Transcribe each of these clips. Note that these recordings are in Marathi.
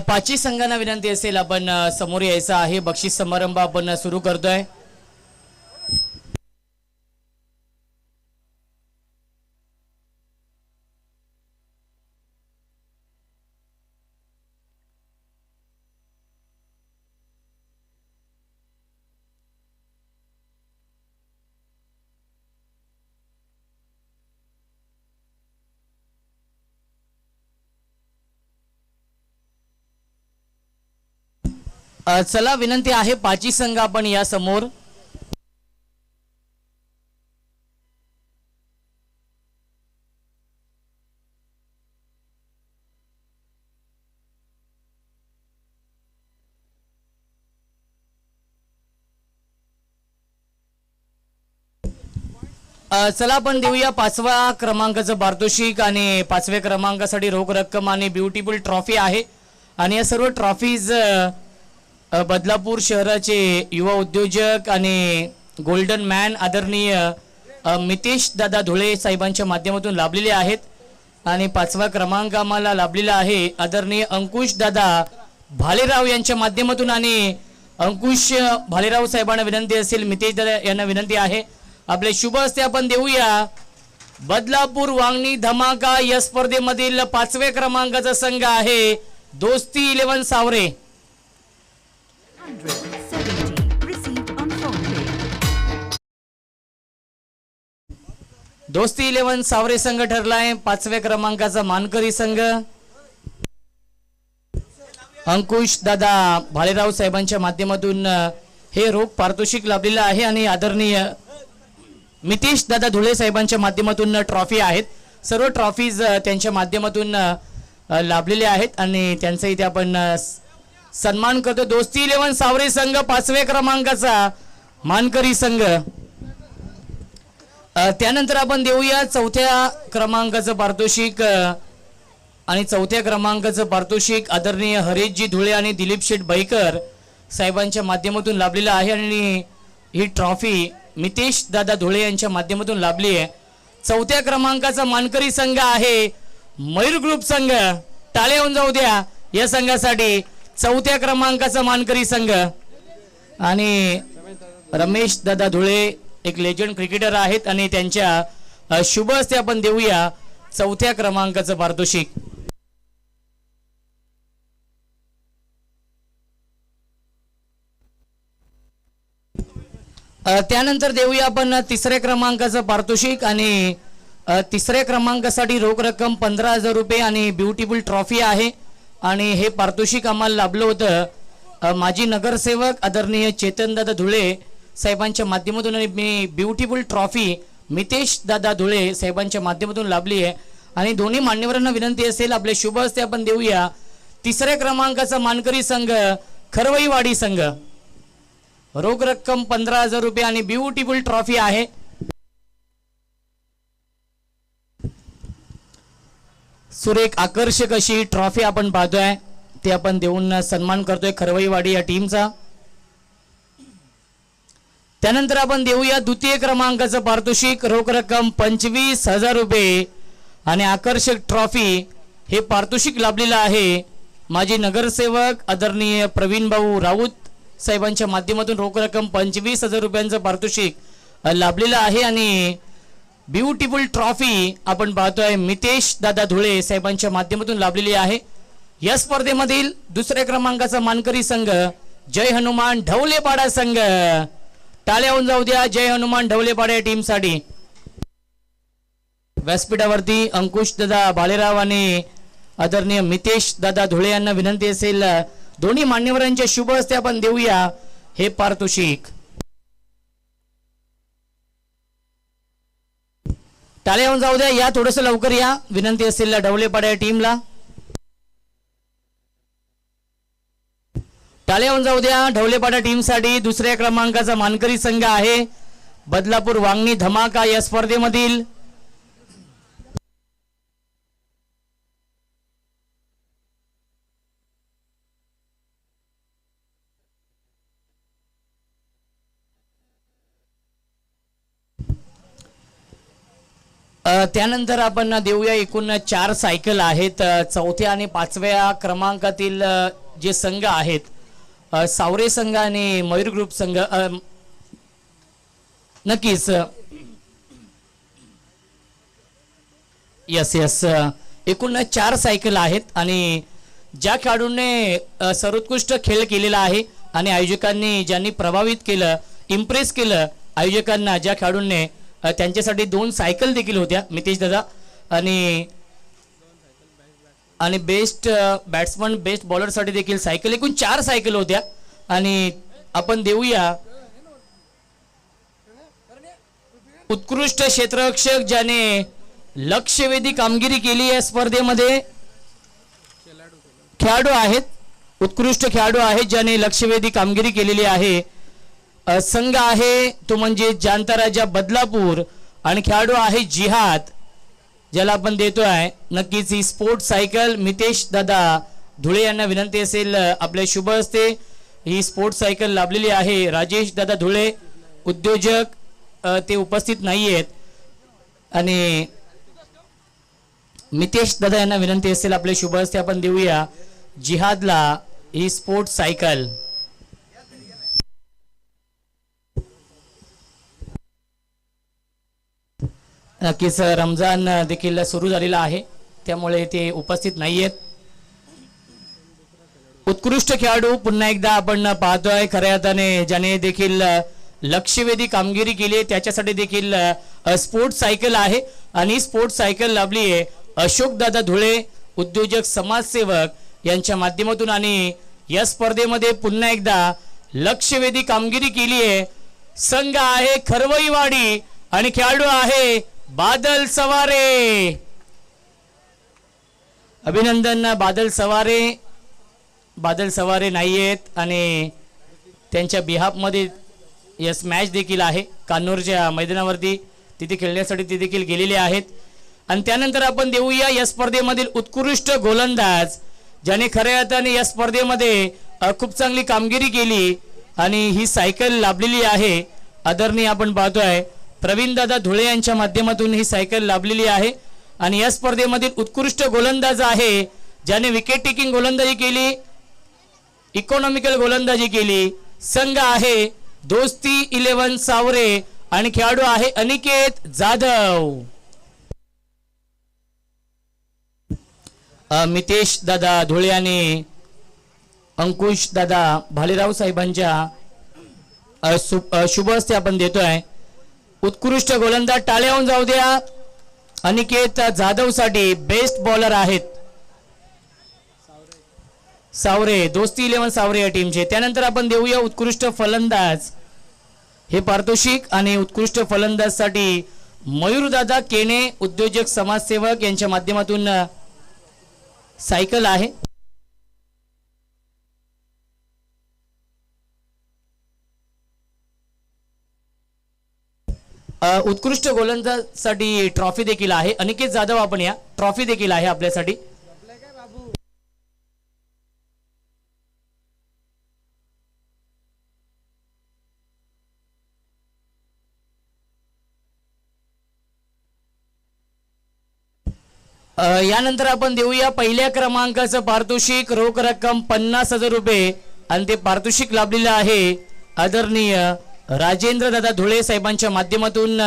पाची संघांना विनंती असेल आपण समोर यायचं आहे. बक्षीस समारंभ आपण सुरू करतोय. चला विनंती आहे पाची संघ आपण या समोर. चला आपण देऊया 5व्या क्रमांकाचं पारितोषिक आणि 5व्या क्रमांकासाठी रोख रक्कम आणि ब्युटिफुल ट्रॉफी आहे. आणि या सर्व ट्रॉफीज बदलापूर शहराचे युवा उद्योजक आणि गोल्डन मॅन आदरणीय मितेश दादा धुळे साहेबांच्या माध्यमातून लाभलेले आहेत. आणि 5वा क्रमांक आम्हाला लाभलेला आहे आदरणीय अंकुश दादा भालेराव यांच्या माध्यमातून. आणि अंकुश भालेराव साहेबांना विनंती असेल, मितेश दादा यांना विनंती आहे, आपले शुभ हस्ते आपण देऊया. बदलापूर वांगणी धमाका या स्पर्धेमधील 5व्या क्रमांकाचा संघ आहे दोस्ती 11 सावरे. दोस्ती 11 सावरे संघ ठरलाय 5व्या क्रमांकाचा मानकरी संघ. अंकुश दादा भालेराव साहेबांच्या माध्यमातून हे रोख पारितोषिक लाभलेलं आहे. आणि आदरणीय मितेश दादा धुळे साहेबांच्या माध्यमातून ट्रॉफी आहेत. सर्व ट्रॉफीज त्यांच्या माध्यमातून लाभलेले आहेत आणि त्यांचा इथे आपण सन्मान करतो. दोस्ती 11 सावरे संघ 5व्या क्रमांकाचा मानकरी संघ. त्यानंतर आपण देऊया 4थ्या क्रमांकाचं पारितोषिक. आणि 4थ्या क्रमांकाचं पारितोषिक आदरणीय हरेशजी धुळे आणि दिलीप शेठ बैकर साहेबांच्या माध्यमातून लाभलेलं आहे. आणि ही ट्रॉफी मितेश दादा धुळे यांच्या माध्यमातून लाभली आहे. 4थ्या क्रमांकाचा मानकरी संघ आहे मयूर ग्रुप संघ. टाळे होऊन जाऊ द्या या संघासाठी. 4थ्या क्रमांकाचा मानकरी संघ. आणि रमेश दादा धुळे एक लेजंड क्रिकेटर आहेत आणि त्यांच्या शुभ हस्ते आपण देऊया 4थ्या क्रमांकाचं पारितोषिक. त्यानंतर देऊया आपण 3ऱ्या क्रमांकाचं पारितोषिक. आणि 3ऱ्या क्रमांकासाठी रोख रक्कम 15,000 रुपये आणि ब्युटिफुल ट्रॉफी आहे. आणि हे पारितोषिक आम्हाला लाभलं होतं माजी नगरसेवक आदरणीय चेतनदादा धुळे साहेबांच्या माध्यमातून. आणि मी ब्युटिफुल ट्रॉफी मितेश दादा धुळे साहेबांच्या माध्यमातून लाभली आहे. आणि दोन्ही मान्यवरांना विनंती असेल, आपले शुभ हस्ते आपण देऊया 3ऱ्या क्रमांकाचा मानकरी संघ खरवईवाडी संघ. रोख रक्कम 15,000 रुपये आणि ब्युटिफुल ट्रॉफी आहे. सुरेख आकर्षक अशी ट्रॉफी आपण पाहतोय, ते आपण देऊन सन्मान करतोय खरवईवाडी या टीमचा. त्यानंतर आपण देऊया 2य क्रमांकाचं पारितोषिक. रोख रक्कम 25,000 रुपये आणि आकर्षक ट्रॉफी. हे पारितोषिक लाभलेलं आहे माजी नगरसेवक आदरणीय प्रवीण भाऊ राऊत साहेबांच्या माध्यमातून. रोख रक्कम 25,000 रुपयांचं पारितोषिक लाभलेलं आहे. आणि ब्युटिफुल ट्रॉफी आपण पाहतोय मितेश दादा धुळे साहेबांच्या माध्यमातून लाभलेली आहे. या स्पर्धेमधील 2ऱ्या क्रमांकाचा मानकरी संघ जय हनुमान ढवलेपाडा संघ. टाळ्या होऊन जाऊ द्या जय हनुमान ढवलेपाडा या टीमसाठी. व्यासपीठावरती अंकुश दादा भालेराव आणि आदरणीय मितेश दादा धुळे यांना विनंती असेल, दोन्ही मान्यवरांच्या शुभ हस्ते आपण देऊया हे पारितोषिक. टाळ्या होऊन जाऊ द्या, या थोडस लवकर या, विनंती असेल ढवलेपाड्या टीमला. टाळ्या होऊन जाऊ द्या ढवलेपाडा टीमसाठी. 2ऱ्या क्रमांकाचा मानकरी संघ आहे बदलापूर वांगणी धमाका या स्पर्धेमधील. त्यानंतर आपण देऊया एकूण 4 सायकल आहेत. चौथ्या आणि 5व्या क्रमांकातील जे संघ आहेत सावरे संघ आणि मयूर ग्रुप संघ नक्कीच यस एकूण 4 सायकल आहेत आणि ज्या खेळाडूंनी सर्वोत्कृष्ट खेळ केलेला आहे आणि आयोजकांनी ज्यांनी प्रभावित केलं इम्प्रेस केलं आयोजकांना ज्या खेळाडूंनी त्यांच्यासाठी 2 सायकल देखील होत्या मितेश दादा आणि बेस्ट बॅट्समन बेस्ट बॉलरसाठी देखील सायकल एकूण 4 सायकल होत्या आणि आपण देऊया उत्कृष्ट क्षेत्ररक्षक ज्याने लक्ष्यवेधी कामगिरी केली या स्पर्धेमध्ये खेळाडू आहेत उत्कृष्ट खेळाडू आहेत ज्याने लक्ष्यवेधी कामगिरी केलेली आहे. संघ आहे तो म्हणजे जांताराजा बदलापूर आणि खेळाडू आहे जिहाद ज्याला आपण देतोय नक्कीच ही स्पोर्ट्स सायकल. मितेश दादा धुळे यांना विनंती असेल आपल्या शुभ हस्ते ही स्पोर्ट्स सायकल लाभलेली आहे. राजेश दादा धुळे उद्योजक ते उपस्थित नाही आहेत आणि मितेश दादा यांना विनंती असेल आपल्या शुभ हस्ते आपण देऊया जिहादला ही स्पोर्ट्स सायकल. नक्कीच रमजान देखील सुरू झालेला आहे त्यामुळे ते उपस्थित नाहीयेत. उत्कृष्ट खेळाडू पुन्हा एकदा आपण पाहतोय खऱ्या अर्थाने ज्याने देखील लक्ष्यवेधी कामगिरी केली आहे त्याच्यासाठी देखील स्पोर्ट्स सायकल आहे आणि स्पोर्ट्स सायकल लाभली आहे अशोक दादा धुळे उद्योजक समाजसेवक यांच्या माध्यमातून आणि या स्पर्धेमध्ये पुन्हा एकदा लक्ष्यवेधी कामगिरी केली आहे. संघ आहे खरवईवाडी आणि खेळाडू आहे बादल सवारे. अभिनंदन बादल सवारे नाहीयेत आणि त्यांच्या बिहाफमध्ये यस मॅच देखील आहे कान्नूरच्या मैदानावरती तिथे खेळण्यासाठी ते देखील गेलेले आहेत. आणि त्यानंतर आपण देऊया या स्पर्धेमधील उत्कृष्ट गोलंदाज ज्याने खऱ्या अर्थाने या स्पर्धेमध्ये खूप चांगली कामगिरी केली आणि ही सायकल लाभलेली आहे. आदरणीय आपण पाहतोय प्रवीण दादा धुळे यांच्या माध्यमातून ही सायकल लाभलेली आहे आणि या स्पर्धेमधील उत्कृष्ट गोलंदाज आहे ज्याने विकेट टेकिंग गोलंदाजी केली इकॉनॉमिकल गोलंदाजी केली. संघ आहे दोस्ती 11 सावरे आणि खेळाडू आहे अनिकेत जाधव. मितेश दादा धुळे आणि अंकुश दादा भालेराव साहेबांच्या शुभ हस्ते आपण देतोय उत्कृष्ट गोलंदाज. टाळ्या होऊन जाऊ द्या अनिकेत जाधव साठी बेस्ट बॉलर आहेत सावरे दोस्ती 11 सावरे या टीमचे. त्यानंतर आपण देऊया उत्कृष्ट फलंदाज हे पारितोषिक आणि उत्कृष्ट फलंदाज साठी मयूर दादा केने उद्योजक समाजसेवक यांच्या माध्यमातून सायकल आहे. उत्कृष्ट गोलंदाजासाठी ट्रॉफी देखील आहे. अनिकेत जाधव आपण या ट्रॉफी देखील आहे आपल्यासाठी. यानंतर आपण देऊया पहिल्या क्रमांकाचं पारितोषिक रोख रक्कम 50,000 रुपये आणि ते पारितोषिक लाभलेलं आहे आदरणीय राजेंद्र दादा धुळे साहेबांच्या माध्यमातून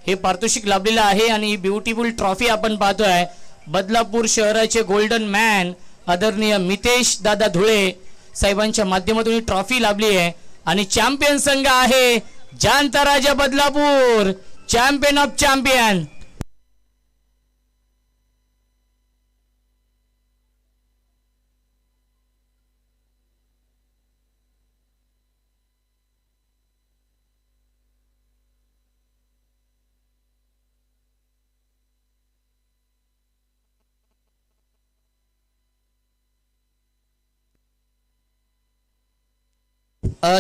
हे पारितोषिक लाभलेलं आहे. आणि ही ब्युटिफुल ट्रॉफी आपण पाहतोय बदलापूर शहराचे गोल्डन मॅन आदरणीय मितेश दादा धुळे साहेबांच्या माध्यमातून ही ट्रॉफी लाभली आहे. आणि चॅम्पियन संघ आहे जांताराजा बदलापूर चॅम्पियन ऑफ चॅम्पियन.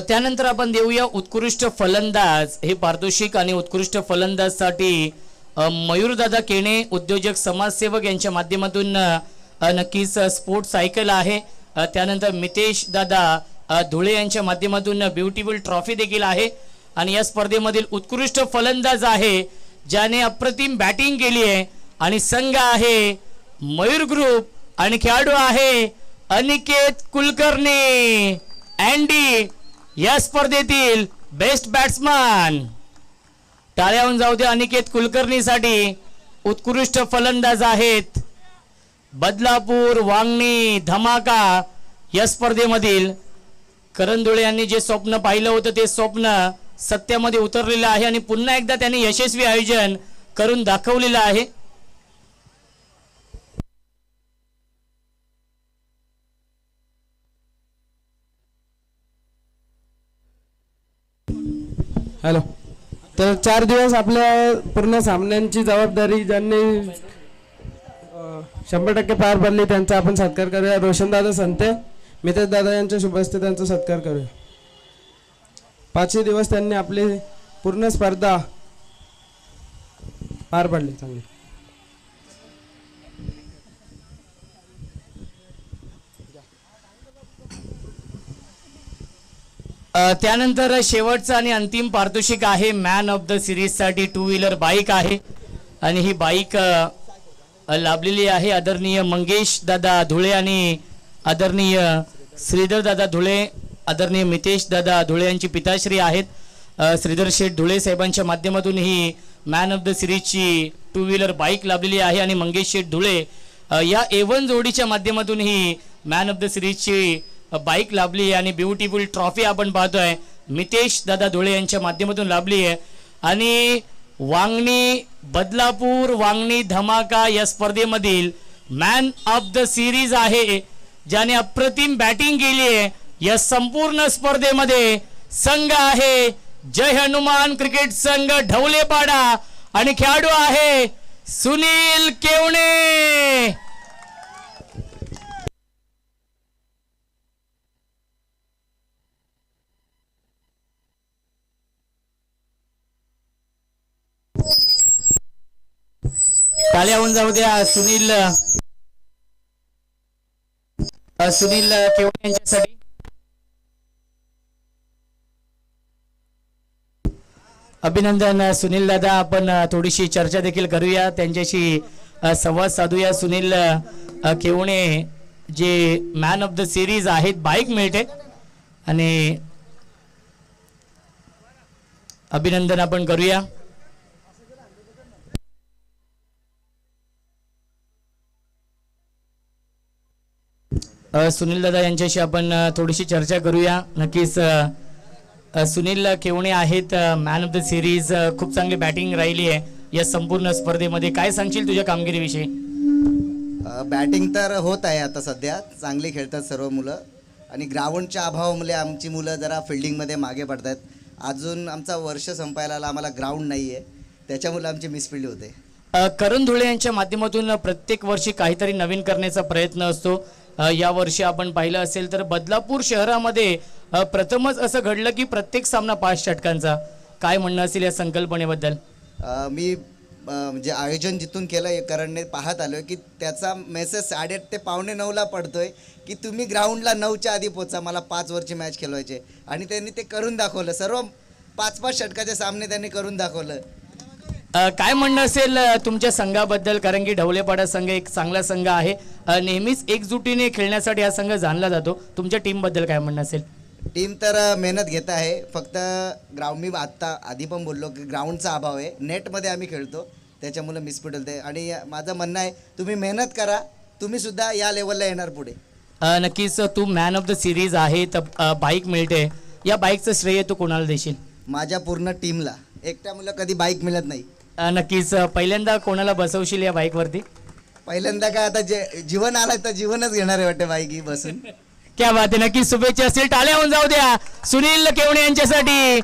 त्यानंतर आपण देऊया उत्कृष्ट फलंदाज हे पारितोषिक आणि उत्कृष्ट फलंदाजसाठी मयूरदादा केणे उद्योजक समाजसेवक यांच्या माध्यमातून नक्कीच स्पोर्ट्स सायकल आहे. त्यानंतर मितेश दादा धुळे यांच्या माध्यमातून ब्युटिफुल ट्रॉफी देखील आहे. आणि या स्पर्धेमधील उत्कृष्ट फलंदाज आहे ज्याने अप्रतिम बॅटिंग केली आहे आणि संघ आहे मयूर ग्रुप आणि खेळाडू आहे अनिकेत कुलकर्णी अँडी या स्पर्धेतील बेस्ट बॅट्समन. टाळ्या होऊन जाऊ दे अनिकेत कुलकर्णीसाठी. उत्कृष्ट फलंदाज आहेत. बदलापूर वांगणी धमाका या स्पर्धेमधील करंदुळे यांनी जे स्वप्न पाहिलं होतं ते स्वप्न सत्यामध्ये उतरलेलं आहे आणि पुन्हा एकदा त्यांनी यशस्वी आयोजन करून दाखवलेलं आहे. हॅलो. तर 4 दिवस आपल्या पूर्ण सामन्यांची जबाबदारी ज्यांनी 100% पार पडली त्यांचा आपण सत्कार करूया. रोशनदादा संते, मितेश दादा यांच्या शुभ हस्ते त्यांचा सत्कार करूया. 5 दिवस त्यांनी आपली पूर्ण स्पर्धा पार पडली चांगली. त्यानंतर शेवटचं आणि अंतिम पारितोषिक आहे मॅन ऑफ द सिरीज साठी 2 व्हीलर बाईक आहे आणि ही बाईक लाभलेली आहे आदरणीय मंगेश दादा धुळे आणि आदरणीय श्रीधर दादा धुळे, आदरणीय मितेश दादा धुळे यांची पिताश्री आहेत. श्रीधर शेठ धुळे साहेबांच्या माध्यमातून ही मॅन ऑफ द सिरीजची 2 व्हीलर बाईक लाभलेली आहे आणि मंगेश शेठ धुळे या A1 जोडीच्या माध्यमातून ही मॅन ऑफ द सिरीजची बाईक लाभली आहे आणि ब्युटिफुल ट्रॉफी आपण पाहतोय मितेश दादा धुळे यांच्या माध्यमातून लाभली आहे. आणि वांगणी बदलापूर वांगणी धमाका या स्पर्धेमधील मॅन ऑफ द सिरीज आहे ज्याने अप्रतिम बॅटिंग केली आहे या संपूर्ण स्पर्धेमध्ये संघ आहे जय हनुमान क्रिकेट संघ ढवलेपाडा आणि खेळाडू आहे सुनील केवणे. टाळ्या होऊन जाऊ द्या सुनील केवळे यांच्यासाठी. अभिनंदन सुनील दादा. आपण थोडीशी चर्चा देखील करूया, त्यांच्याशी संवाद साधूया. सुनील केवणे जे मॅन ऑफ द सिरीज आहेत, बाईक मिळते आणि अभिनंदन आपण करूया. सुनील दादा यांच्याशी आपण थोडीशी चर्चा करूया. नक्कीच सुनील केवणे आहेत मॅन ऑफ द सिरीज. खूप चांगली बॅटिंग राहिली आहे या संपूर्ण स्पर्धेमध्ये. काय सांगशील तुझ्या कामगिरीविषयी? बॅटिंग तर होत आहे आता सध्या, चांगली खेळतात सर्व मुलं आणि ग्राउंडच्या अभावामुळे आमची मुलं जरा फिल्डिंगमध्ये मागे पडतात. अजून आमचा वर्ष संपायला आला, आम्हाला ग्राउंड नाही आहे, त्याच्यामुळे आमची मिसफिल्ड होते. करण धुळे यांच्या माध्यमातून प्रत्येक वर्षी काहीतरी नवीन करण्याचा प्रयत्न असतो. या वर्षी आपण पाहिलं असेल तर बदलापूर शहरामध्ये प्रथमच असं घडलं की प्रत्येक सामना 5 षटकांचा. काय म्हणणं असेल या संकल्पनेबद्दल? मी म्हणजे आयोजन जिथून केलं करणने पाहत आलो की त्याचा मेसेज 8:30 ते 8:45ला पडतोय की तुम्ही ग्राउंडला 9च्या आधी पोचा, मला 5 ओव्हरची मॅच खेळवायचे. आणि त्यांनी ते करून दाखवलं. सर्व 5-5 षटकाचे सामने त्यांनी करून दाखवलं. काय म्हणणं असेल तुमच्या संघाबद्दल? कारण की ढवलेपाडा संघ एक चांगला संघ आहे, नेहमीच एकजुटीने खेळण्यासाठी हा संघ जाणला जातो. तुमच्या टीमबद्दल काय म्हणणं असेल? टीम तर मेहनत घेत आहे. फक्त ग्राउंड, मी आधी पण बोललो की ग्राउंडचा अभाव आहे, नेटमध्ये आम्ही खेळतो त्याच्यामुळे मिसफिट होते. आणि माझं म्हणणं आहे तुम्ही मेहनत करा, तुम्ही सुद्धा या लेवलला येणार पुढे. नक्कीच. तू मॅन ऑफ द सिरीज आहे तर बाईक मिळते, या बाईकचं श्रेय तू कोणाला देशील? माझ्या पूर्ण टीमला. एकट्या मुलं कधी बाईक मिळत नाही. नक्कीच. पहिल्यांदा कोणाला बसवशील या बाईकवरती? पहिल्यांदा काय आता जीवन आलं तर जीवनच घेणार आहे वाटतं बाईक बसून. क्या बात आहे. नक्कीच शुभेच्छा असतील. टाळ्या होऊन जाऊ द्या सुनील केवणे यांच्यासाठी.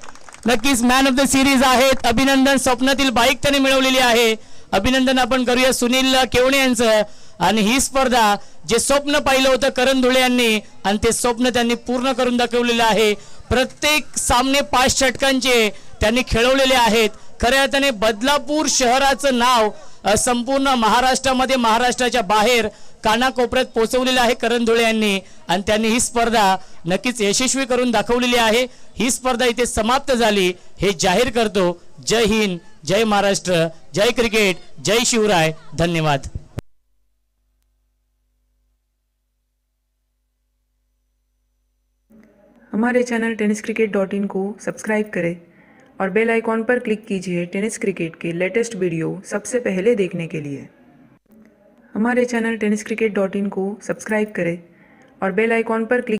नक्कीच मॅन ऑफ द सिरीज आहेत. अभिनंदन. स्वप्नातील बाईक त्यांनी मिळवलेली आहे. अभिनंदन आपण करूया सुनील केवणे यांचं. आणि ही स्पर्धा जे स्वप्न पाहिलं होतं करण धुळे यांनी आणि ते स्वप्न त्यांनी पूर्ण करून दाखवलेलं आहे. प्रत्येक सामने 5 षटकांचे त्यांनी खेळवलेले आहेत. खऱ्या अर्थाने बदलापूर शहराचं नाव संपूर्ण महाराष्ट्रामध्ये, महाराष्ट्राच्या बाहेर कानाकोपऱ्यात पोहोचवलेलं आहे करण धुळे यांनी आणि त्यांनी ही स्पर्धा नक्कीच यशस्वी करून दाखवलेली आहे. ही स्पर्धा इथे समाप्त झाली हे जाहीर करतो. जय हिंद, जय महाराष्ट्र, जय क्रिकेट, जय शिवराय. धन्यवाद. हमारे चैनल tenniscricket.in को सब्सक्राइब करें और बेल आइकॉन पर क्लिक कीजिए टेनिस क्रिकेट के लेटेस्ट वीडियो सबसे पहले देखने के लिए. हमारे चैनल tenniscricket.in को सब्सक्राइब करें और बेल आइकॉन पर क्लिक